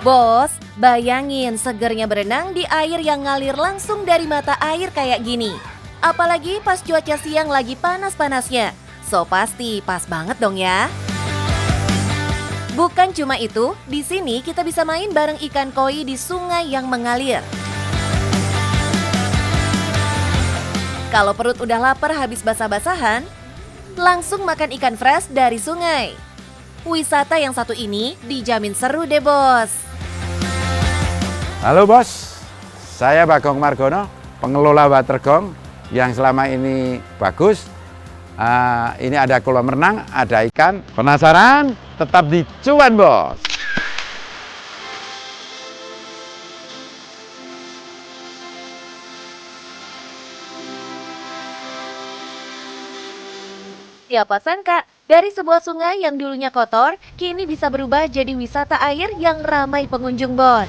Bos, bayangin segernya berenang di air yang ngalir langsung dari mata air kayak gini. Apalagi pas cuaca siang lagi panas-panasnya. So pasti pas banget dong ya. Bukan cuma itu, di sini kita bisa main bareng ikan koi di sungai yang mengalir. Kalau perut udah lapar habis basah-basahan, langsung makan ikan fresh dari sungai. Wisata yang satu ini dijamin seru deh bos. Halo bos, saya Bagong Margono, pengelola Watergong yang selama ini bagus. Ini ada kolam renang, ada ikan. Penasaran? Tetap di Cuan Bos. Siapa sangka, dari sebuah sungai yang dulunya kotor, kini bisa berubah jadi wisata air yang ramai pengunjung bos.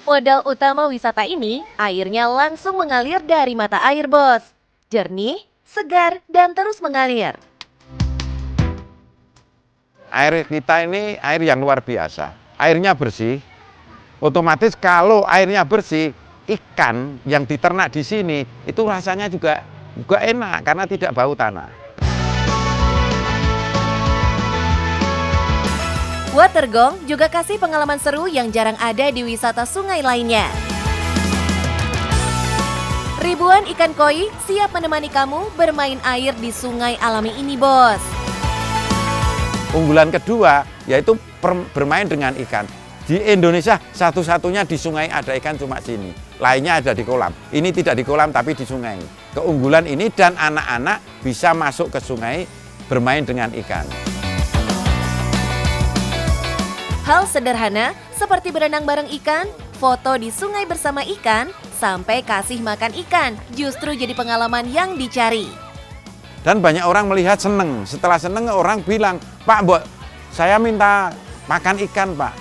Modal utama wisata ini, airnya langsung mengalir dari mata air bos. Jernih, segar, dan terus mengalir. Air kita ini air yang luar biasa. Airnya bersih. Otomatis kalau airnya bersih, ikan yang diternak di sini itu rasanya juga enak karena tidak bau tanah. Watergong juga kasih pengalaman seru yang jarang ada di wisata sungai lainnya. Ribuan ikan koi siap menemani kamu bermain air di sungai alami ini bos. Unggulan kedua yaitu bermain dengan ikan. Di Indonesia satu-satunya di sungai ada ikan cuma sini. Lainnya ada di kolam. Ini tidak di kolam tapi di sungai. Keunggulan ini dan anak-anak bisa masuk ke sungai bermain dengan ikan. Hal sederhana seperti berenang bareng ikan, foto di sungai bersama ikan, sampai kasih makan ikan justru jadi pengalaman yang dicari. Dan banyak orang melihat seneng. Setelah seneng orang bilang, Pak, Mbok, saya minta makan ikan, Pak.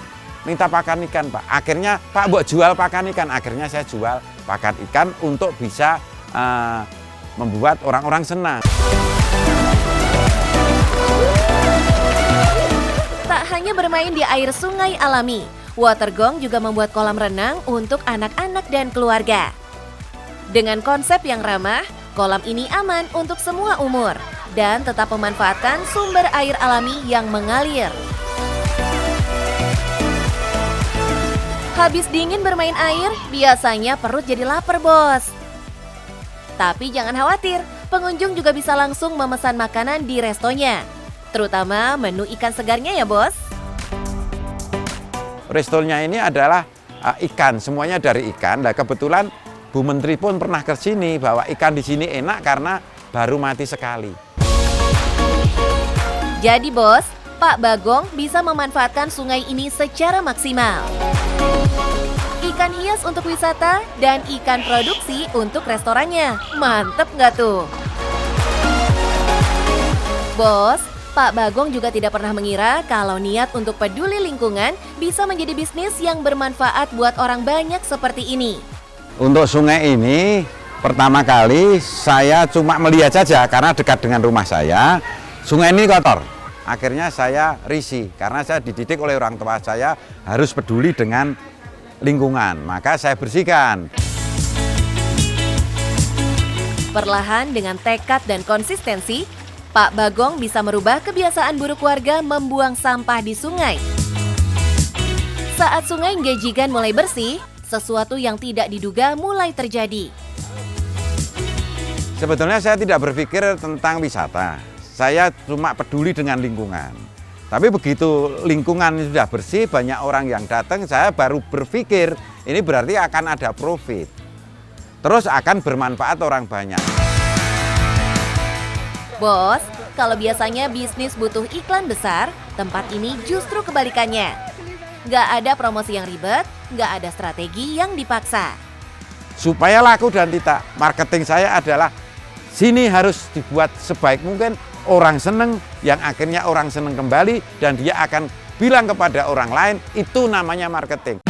Minta pakan ikan, Pak. Akhirnya, Pak, Mbok jual pakan ikan. Akhirnya saya jual pakan ikan untuk bisa membuat orang-orang senang. Tak hanya bermain di air sungai alami, Watergong juga membuat kolam renang untuk anak-anak dan keluarga. Dengan konsep yang ramah, kolam ini aman untuk semua umur dan tetap memanfaatkan sumber air alami yang mengalir. Habis dingin bermain air, biasanya perut jadi lapar bos. Tapi jangan khawatir, pengunjung juga bisa langsung memesan makanan di restonya. Terutama menu ikan segarnya ya bos. Restonya ini adalah ikan, semuanya dari ikan. Nah, kebetulan Bu Menteri pun pernah ke sini bahwa ikan di sini enak karena baru mati sekali. Jadi bos, Pak Bagong bisa memanfaatkan sungai ini secara maksimal. Ikan hias untuk wisata dan ikan produksi untuk restorannya. Mantep nggak tuh? Bos, Pak Bagong juga tidak pernah mengira kalau niat untuk peduli lingkungan bisa menjadi bisnis yang bermanfaat buat orang banyak seperti ini. Untuk sungai ini, pertama kali saya cuma melihat saja karena dekat dengan rumah saya. Sungai ini kotor. Akhirnya saya risih karena saya dididik oleh orang tua saya harus peduli dengan lingkungan. Maka saya bersihkan. Perlahan dengan tekad dan konsistensi, Pak Bagong bisa merubah kebiasaan buruk warga membuang sampah di sungai. Saat sungai Gejigan mulai bersih, sesuatu yang tidak diduga mulai terjadi. Sebetulnya saya tidak berpikir tentang wisata. Saya cuma peduli dengan lingkungan. Tapi begitu lingkungan sudah bersih, banyak orang yang datang, saya baru berpikir ini berarti akan ada profit. Terus akan bermanfaat orang banyak. Bos, kalau biasanya bisnis butuh iklan besar, tempat ini justru kebalikannya. Nggak ada promosi yang ribet, nggak ada strategi yang dipaksa. Supaya laku dan tidak, marketing saya adalah sini harus dibuat sebaik mungkin, orang seneng, yang akhirnya orang seneng kembali, dan dia akan bilang kepada orang lain, itu namanya marketing.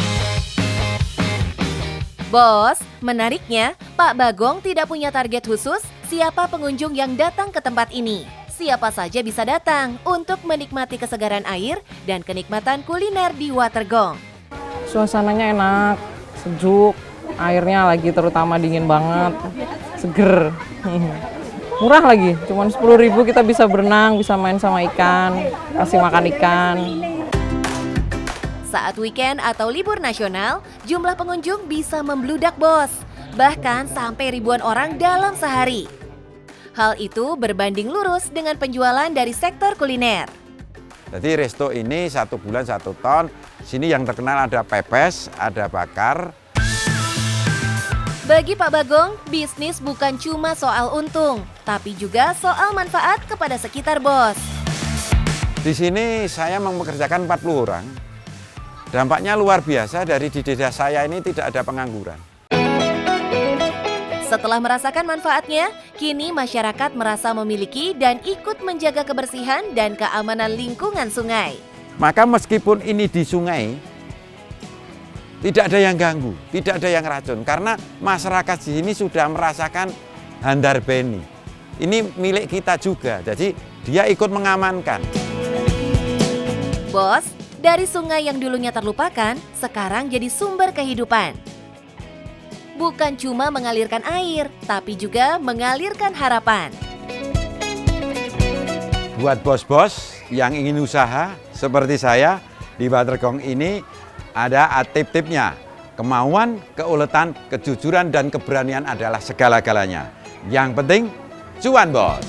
Bos, menariknya, Pak Bagong tidak punya target khusus siapa pengunjung yang datang ke tempat ini. siapa saja bisa datang untuk menikmati kesegaran air dan kenikmatan kuliner di Watergong. Suasananya enak, sejuk, airnya lagi terutama dingin banget, seger. Murah lagi, cuma 10.000 kita bisa berenang, bisa main sama ikan, kasih makan ikan. Saat weekend atau libur nasional, jumlah pengunjung bisa membludak bos, bahkan sampai ribuan orang dalam sehari. Hal itu berbanding lurus dengan penjualan dari sektor kuliner. Jadi resto ini 1 bulan 1 ton. Sini yang terkenal ada pepes, ada bakar. Bagi Pak Bagong, bisnis bukan cuma soal untung, tapi juga soal manfaat kepada sekitar bos. Di sini saya mempekerjakan 40 orang. Dampaknya luar biasa, dari di desa saya ini tidak ada pengangguran. Setelah merasakan manfaatnya, kini masyarakat merasa memiliki dan ikut menjaga kebersihan dan keamanan lingkungan sungai. Maka meskipun ini di sungai, tidak ada yang ganggu, tidak ada yang racun. Karena masyarakat di sini sudah merasakan handar beni. Ini milik kita juga, jadi dia ikut mengamankan. Bos, dari sungai yang dulunya terlupakan, sekarang jadi sumber kehidupan. Bukan cuma mengalirkan air, tapi juga mengalirkan harapan. Buat bos-bos yang ingin usaha seperti saya, di Watergong ini ada tip-tipnya. Kemauan, keuletan, kejujuran, dan keberanian adalah segala-galanya. Yang penting, cuan bos!